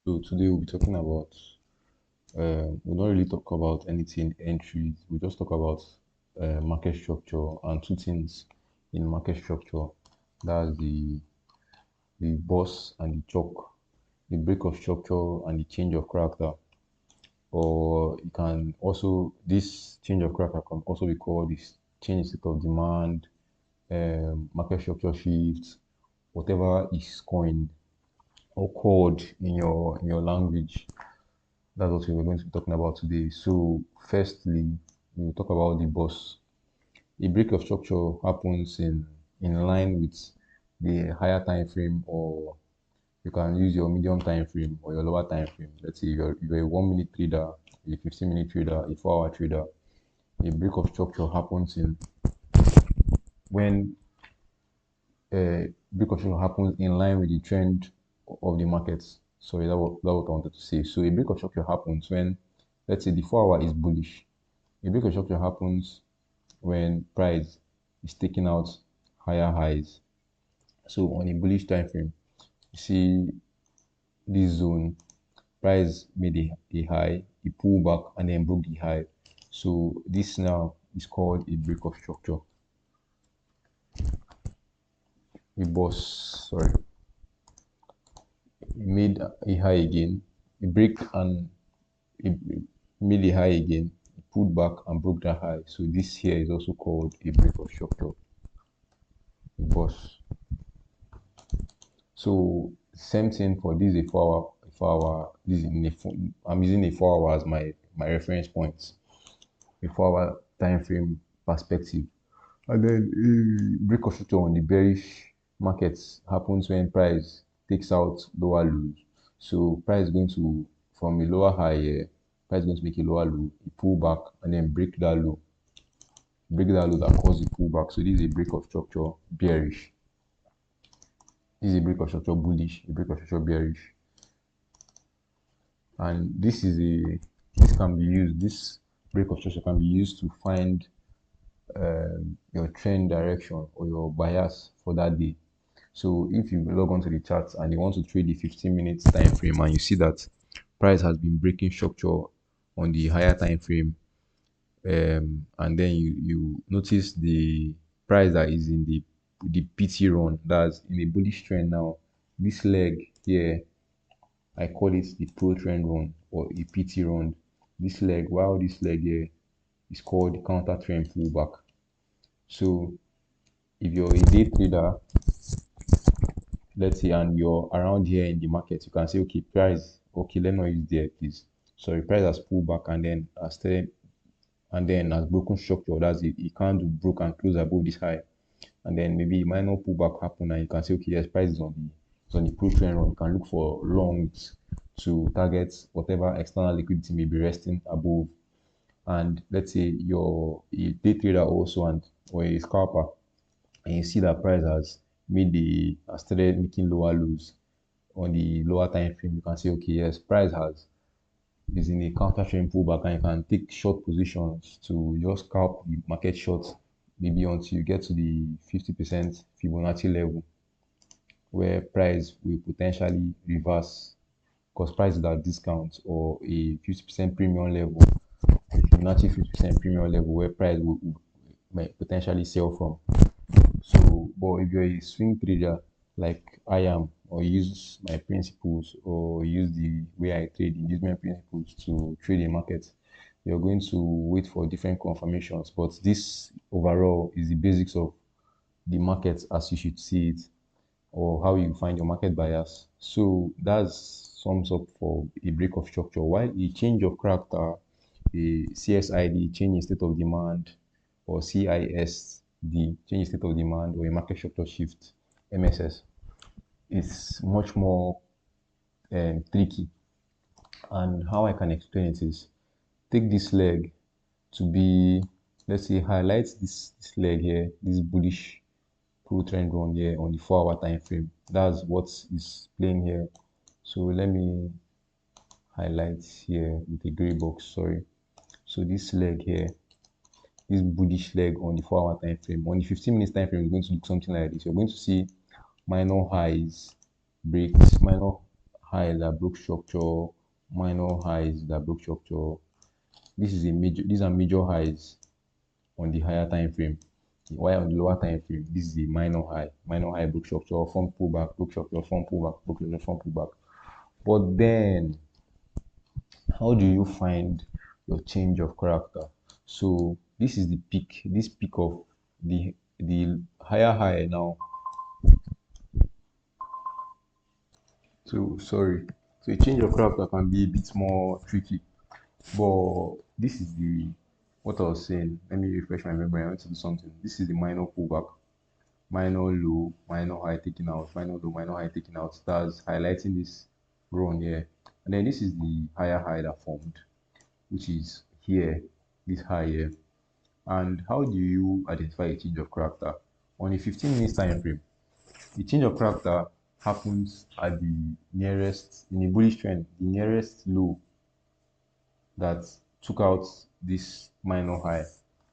So today we'll be talking about we don't really talk about anything entries. We just talk about market structure and two things in market structure. That's the BOS and the CHoCH, the break of structure and the change of character. Or you can also this change of character can also be called this change state of demand, market structure shifts, whatever is coined or called in your language. That's what we're going to be talking about today. So, firstly, we'll talk about the BOS. A break of structure happens in line with the higher time frame, or you can use your medium time frame or your lower time frame. Let's say you're a 1 minute trader, a 15-minute trader, a 4 hour trader. A break of structure happens in when break of structure happens in line with the trend of the markets. Sorry, that what I wanted to say. So a break of structure happens when, let's say, the 4 hour is bullish. A break of structure happens when price is taking out higher highs. So on a bullish time frame, you see this zone, price made a high, it pulled back and then broke the high. So this now is called a break of structure. A BOS, sorry, it made a high again, it break and it made a high again, it pulled back and broke that high. So this here is also called a break of structure, a BOS. So same thing for this, a 4 hour, this is in I'm using a 4 hour as my reference point, a 4 hour time frame perspective. And then a break of structure on the bearish markets happens when price takes out lower lows. So price is going to, from a lower high here, price is going to make a lower low, a pull back, and then break that low that causes a pullback. So this is a break of structure bearish. This is a break of structure bullish, a break of structure bearish. And this can be used, this break of structure can be used to find your trend direction or your bias for that day. So if you log onto the charts and you want to trade the 15 minutes time frame and you see that price has been breaking structure on the higher time frame, and then you notice the price that is in the PT run, that's in a bullish trend now. This leg here, I call it the pro trend run or a PT run. This leg, while this leg here is called the counter trend pullback. So if you're a day trader, let's say, and you're around here in the market, you can say, okay, price, okay, let me not use there, please. Sorry, price has pulled back and then has started, and then has broken structure. That's it can't do broke and close above this high. And then maybe minor pullback happen and you can say, okay, yes, price is on the pro trend run. You can look for longs to target whatever external liquidity may be resting above. And let's say you're a day trader also or a scalper, and you see that price has started making lower lows on the lower time frame. You can say, okay, yes, price is in a counter trend pullback, and you can take short positions to just scalp the market short, maybe until you get to the 50% Fibonacci level, where price will potentially reverse because price is at discount, or a 50% premium level, a Fibonacci 50% premium level where price might potentially sell from. So, but if you're a swing trader like I am, or use my principles, or use the way I trade, inducement principles to trade a market, you're going to wait for different confirmations. But this overall is the basics of the market as you should see it, or how you find your market bias. So that's sums up for a break of structure. While a change of character, a CSID, change in state of demand, or CISD, change in state of demand, or a market structure shift, MSS, is much more tricky. And how I can explain it is, take this leg to be, let's say, highlight this leg here, this bullish pro trend run here on the 4 hour time frame. That's what is playing here. So let me highlight here with a gray box, sorry. So this leg here, this bullish leg on the 4 hour time frame, on the 15 minutes time frame, is going to look something like this. You're going to see minor highs, breaks, minor highs that broke structure, minor highs that broke structure. This is a major. These are major highs on the higher time frame. While on the lower time frame, this is a minor high. Minor high broke structure, form pullback, broke structure, form pullback, broke structure, form pullback. But then, how do you find your change of character? So this is the peak. This peak of the higher high now. So sorry. So a change of character can be a bit more tricky. But this is the what I was saying. Let me refresh my memory. I want to do something. This is the minor pullback, minor low, minor high taken out, minor low, minor high taken out. That's highlighting this run here. And then this is the higher high that formed, which is here, this high here. And how do you identify a change of character? On a 15 minutes time frame, the change of character happens at the nearest, in a bullish trend, the nearest low that took out this minor high.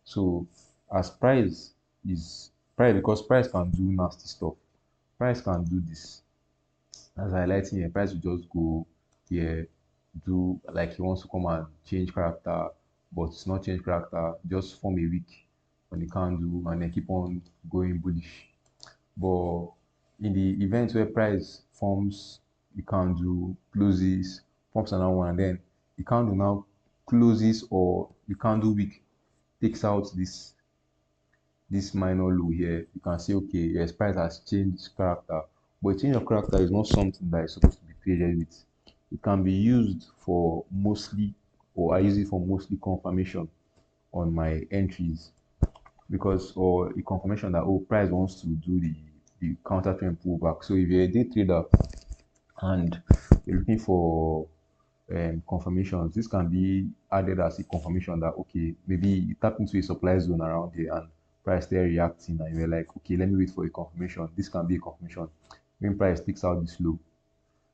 So as price, because price can do nasty stuff. Price can do this. As highlighting here, price will just go here, do like he wants to come and change character, but it's not change character, just form a wick on the candle and then keep on going bullish. But in the event where price forms the candle, closes, forms another one, and then the candle now closes or the candle wick takes out this minor low here, you can say, okay, yes, price has changed character. But change of character is not something that is supposed to be played with. It can be used for mostly, or I use it for mostly confirmation on my entries, because, or a confirmation that, oh, price wants to do the counter trend pullback. So if you're a day trader and you're looking for confirmations, this can be added as a confirmation that, okay, maybe you tap into a supply zone around here and price there reacting, and you're like, okay, let me wait for a confirmation. This can be a confirmation when price takes out this low,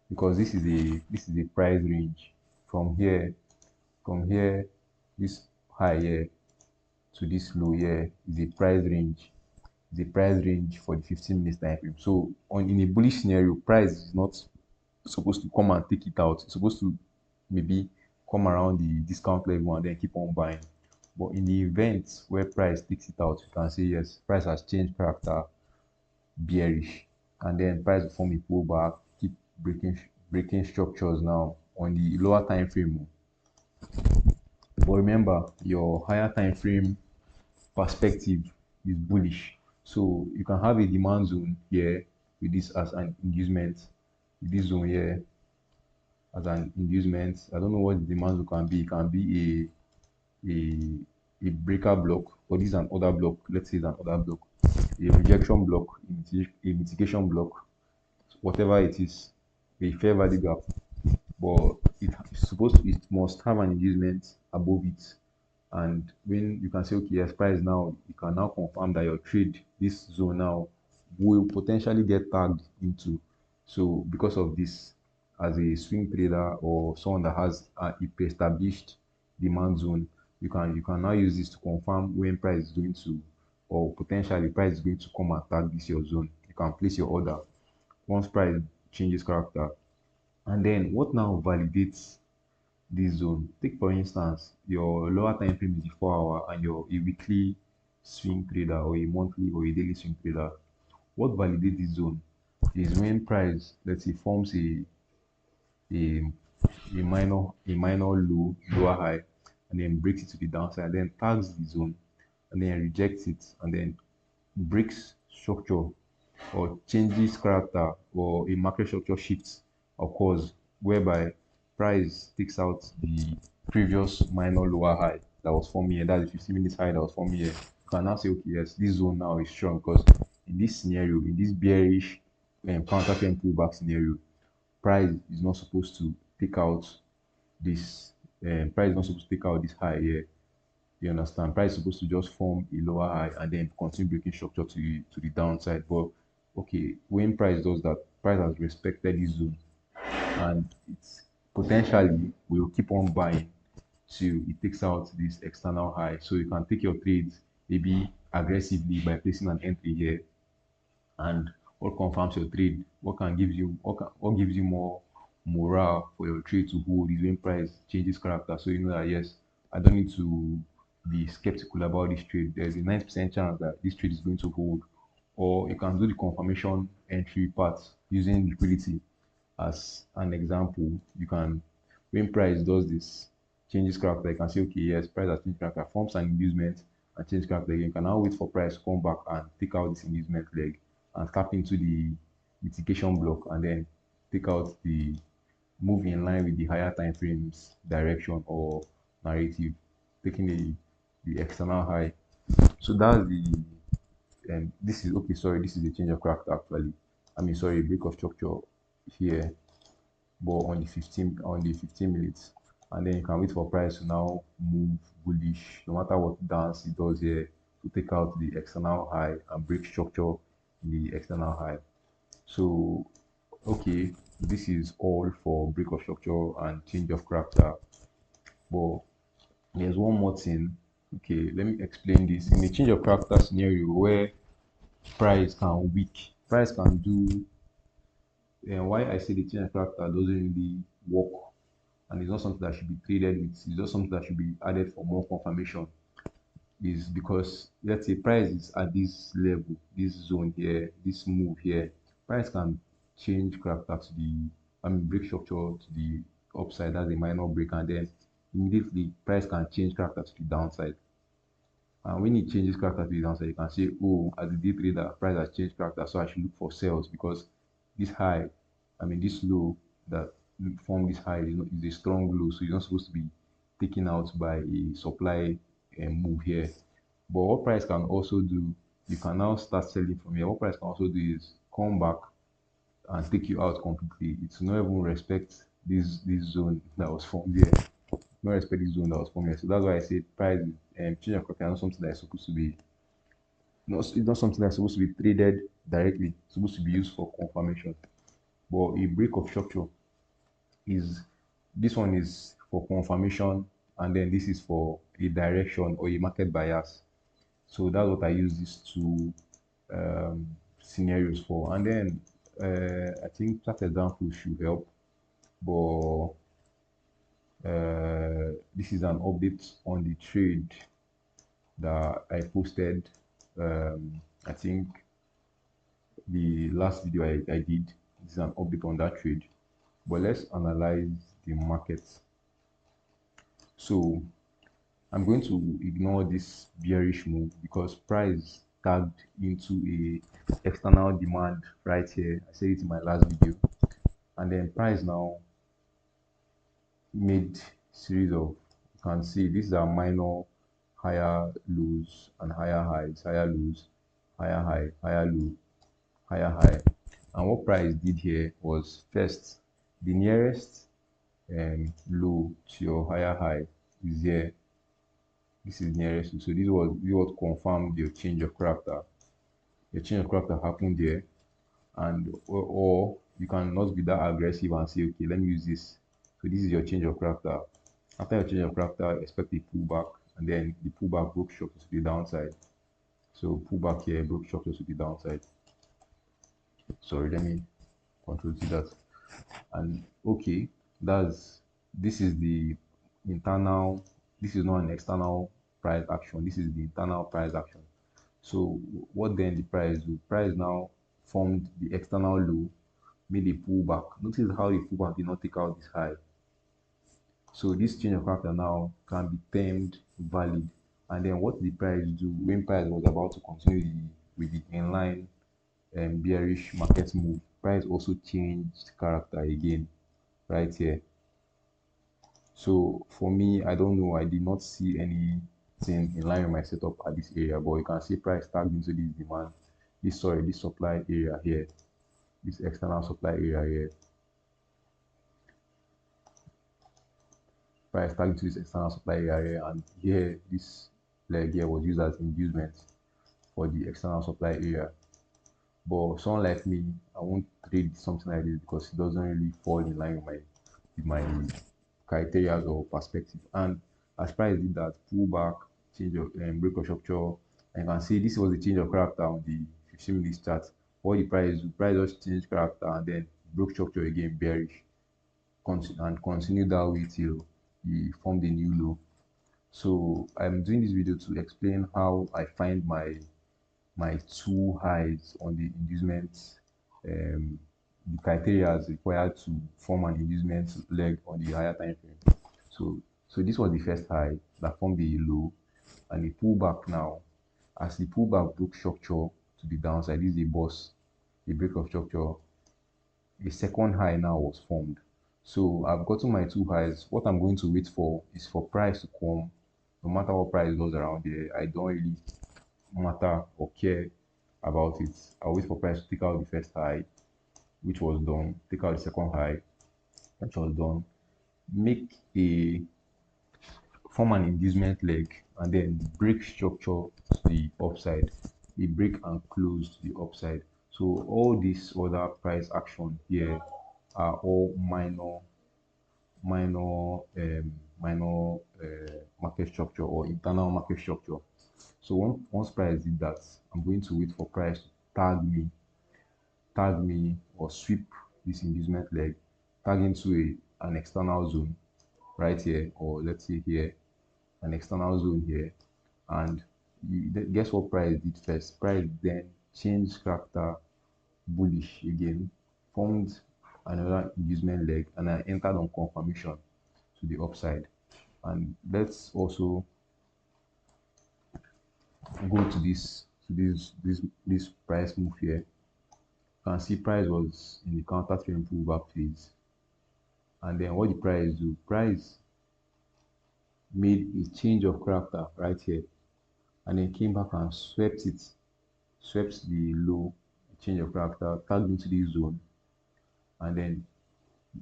because this is a price range from here, this high here to this low here is a price range. Is a price range for the 15 minutes time frame. So on in a bullish scenario, price is not supposed to come and take it out. It's supposed to maybe come around the discount level and then keep on buying. But in the event where price takes it out, you can say yes, price has changed character, bearish, and then price will form a pullback, keep breaking structures now on the lower time frame. But remember, your higher time frame perspective is bullish. So you can have a demand zone here with this as an inducement, with this zone here as an inducement. I don't know what the demand zone can be. It can be a breaker block, or this is an order block. Let's say it's an order block, a rejection block, a mitigation block, whatever it is, a fair value gap. But it must have an inducement above it. And when you can say, okay, yes, price now, you can now confirm that your trade, this zone now, will potentially get tagged into. So because of this, as a swing trader or someone that has a pre-established demand zone, you can now use this to confirm when price is going to, or potentially price is going to come and tag this your zone. You can place your order once price changes character. And then what now validates this zone? Take for instance, your lower time frame is the 4 hour and you're a weekly swing trader or a monthly or a daily swing trader. What validates this zone is when price, let's say, forms a, a minor low, lower high, and then breaks it to the downside, and then tags the zone, and then rejects it, and then breaks structure or changes character, or a market structure shifts occurs whereby price takes out the previous minor lower high that was formed here, that's the 15 minutes high that was formed here. You can now say, okay, yes, this zone now is strong, because in this scenario, in this bearish counter trend pullback scenario, price is not supposed to take out this price is not supposed to take out this high here. You understand? Price is supposed to just form a lower high and then continue breaking structure to the downside. But okay, when price does that, price has respected this zone, and it's potentially will keep on buying till it takes out this external high. So you can take your trades maybe aggressively by placing an entry here. And what confirms your trade? What gives you more morale for your trade to hold is when price changes character. So you know that yes, I don't need to be skeptical about this trade. There's a 90% chance that this trade is going to hold. Or you can do the confirmation entry part using liquidity as an example. You can, when price does this, changes character, you can say, okay, yes, price has changed character, forms an inducement and change character again. You can now wait for price to come back and take out this inducement leg and tap into the mitigation block and then take out the move in line with the higher time frames direction or narrative, taking the external high. So that's the this is okay, sorry, this is a change of character actually. I mean sorry, break of structure here, but on the 15 minutes. And then you can wait for price to now move bullish no matter what dance it does here to take out the external high and break structure in the external high. So okay, this is all for break of structure and change of character. But there's one more thing. Okay, let me explain this. In the change of character scenario where price can do, and why I say the change of character doesn't really work and it's not something that should be traded with, it's just something that should be added for more confirmation, is because let's say price is at this level, this zone here, this move here, price can change character to the, I mean break structure to the upside as a minor break, and then immediately price can change character to the downside. And when it changes character to the downside, you can say, oh, as a day trader, price has changed character, so I should look for sales because this high, I mean this low that formed this high is a strong low, so you're not supposed to be taken out by a supply move here. But what price can also do, you can now start selling from here. What price can also do is come back and take you out completely. It's not even respect this zone that was formed here. Not respect this zone that was formed here. So that's why I say price change of capital is not something that is supposed to be, it's not something that's supposed to be traded directly. It's supposed to be used for confirmation. But a break of structure is, this one is for confirmation, and then this is for a direction or a market bias. So that's what I use these two scenarios for. And then I think that example should help. But this is an update on the trade that I posted. I think the last video I did. This is an update on that trade. But let's analyze the market. So I'm going to ignore this bearish move because price tagged into a external demand right here. I said it in my last video, and then price now made series of, you can see these are minor higher lows and higher highs, higher lows, higher high, higher low, higher high. And what price did here was, first, the nearest low to your higher high is here. This is nearest. So this was what confirmed your change of character. Your change of character happened there, and or you cannot be that aggressive and say, okay, let me use this. So this is your change of character. After your change of character, expect a pullback, and then the pullback broke structure to the downside. So pullback here, broke structure to the downside. Sorry, let me control to that. And okay, this is the internal, this is not an external price action, this is the internal price action. So what then the price do? Price now formed the external low, made a pullback. Notice how the pullback did not take out this high. So this change of character now can be termed valid. And then what the price do when price was about to continue with the inline bearish market move, price also changed character again right here. So for me, I don't know, I did not see anything in line with my setup at this area, but you can see price tagged into this demand, this supply area here, this external supply area here. Price tagged into this external supply area here, and here this leg here was used as inducement for the external supply area. But someone like me, I won't trade something like this because it doesn't really fall in line with my criteria or perspective. And as price did that pullback, change of break of structure, and you can see this was the change of character on the 15 minutes chart. What the price do, price just changed character and then broke structure again bearish. and continue that way till he formed a new low. So I'm doing this video to explain how I find my two highs on the inducement, um, the criteria is required to form an inducement leg on the higher time frame. So this was the first high that formed the low, and the pullback now. As the pullback broke structure to the downside, this is a BOS, a break of structure. A second high now was formed. So I've gotten my two highs. What I'm going to wait for is for price to come. No matter what price goes around there, I don't really matter or care about it. I'll wait for price to take out the first high, which was done. Take out the second high, which was done. Make a form an inducement leg and then break structure to the upside. A break and close to the upside. So all these other price action here are all minor market structure or internal market structure. So once price did that, I'm going to wait for price to tag me or sweep this inducement leg, tag into an external zone right here, or let's say here, an external zone here. And guess what price did first? Price then changed character bullish again, formed another inducement leg, and I entered on confirmation to the upside. And let's also go to this price move here. You can see price was in the counter trend pullback phase, and then what the price do? Price made a change of character right here, and then came back and swept the low, change of character, tagged into this zone, and then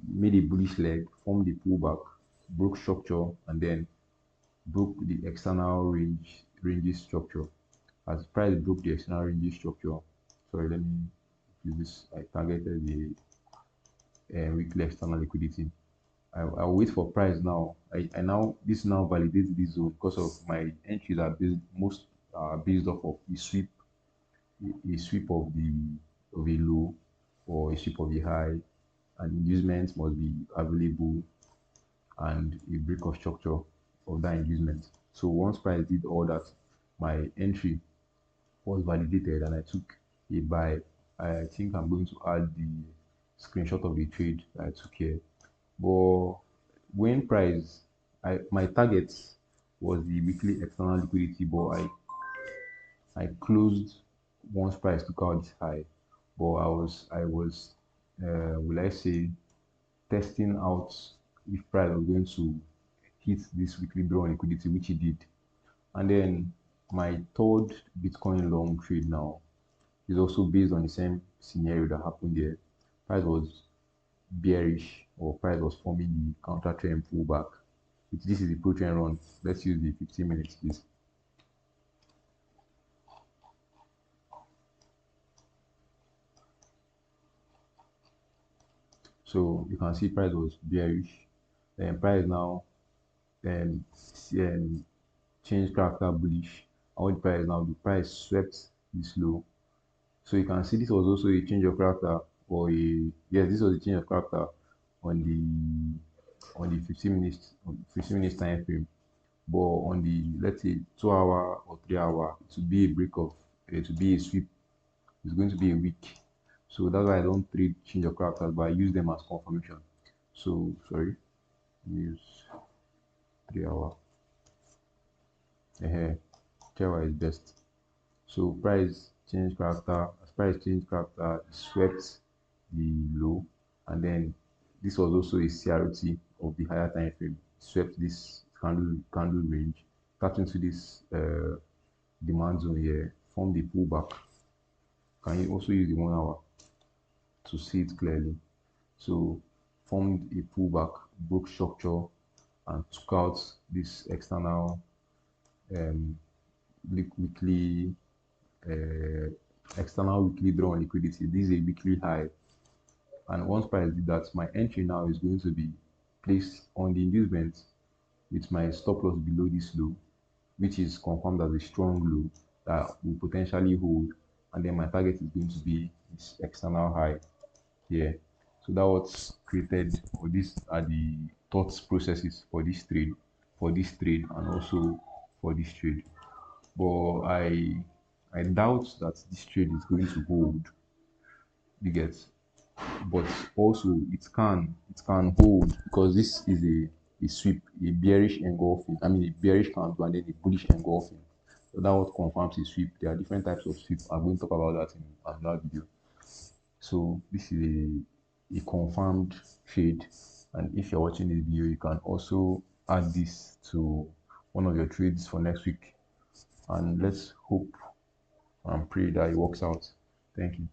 made a bullish leg, formed the pullback, broke structure, and then broke the external range structure. As price broke the external range structure, sorry, let me use this. I targeted the weekly external liquidity. I'll wait for price now. I now this now validates this zone because of my entries are based off of a sweep of a low or a sweep of a high, and inducement must be available and a break of structure of that inducement. So once price did all that, my entry was validated and I took a buy. I think I'm going to add the screenshot of the trade that I took here. But when price, my target was the weekly external liquidity, but I closed once price took out this high. But I was will I say, testing out if price was going to hit this weekly draw on liquidity, which it did. And then my third Bitcoin long trade now is also based on the same scenario that happened there. Price was bearish, or price was forming the counter trend pullback. This is the pro trend run. Let's use the 15 minutes, please. So you can see price was bearish, and price now um, changed character bullish. And what the price now? The price swept this low. So you can see this was also a change of character, or this was a change of character on the 15 minutes time frame. But on the, let's say, 2 hour or 3 hour, it would be a break of it would be a sweep. It's going to be a week. So that's why I don't trade change of characters, but I use them as confirmation. So sorry, use 3 hour. 3 hour is best. So price change character, as price change character, it swept the low, and then this was also a CRT of the higher time frame. It swept this candle range, tapped into this demand zone here, formed the pullback. Can you also use the 1 hour to see it clearly? So formed a pullback, broke structure, and took out this external weekly external weekly draw on liquidity. This is a weekly high, and once price did that, my entry now is going to be placed on the inducement with my stop loss below this low, which is confirmed as a strong low that will potentially hold, and then my target is going to be this external high here. So that what's created, or these are the thoughts processes for this trade, and also for this trade. But I doubt that this trade is going to hold. You get, but also it can hold, because this is a sweep, a bearish engulfing. I mean, a bearish candle and then a bullish engulfing. So that what confirms a sweep. There are different types of sweep. I'm going to talk about that in another video. So this is a confirmed trade, and if you're watching this video, you can also add this to one of your trades for next week, and let's hope and pray that it works out. Thank you.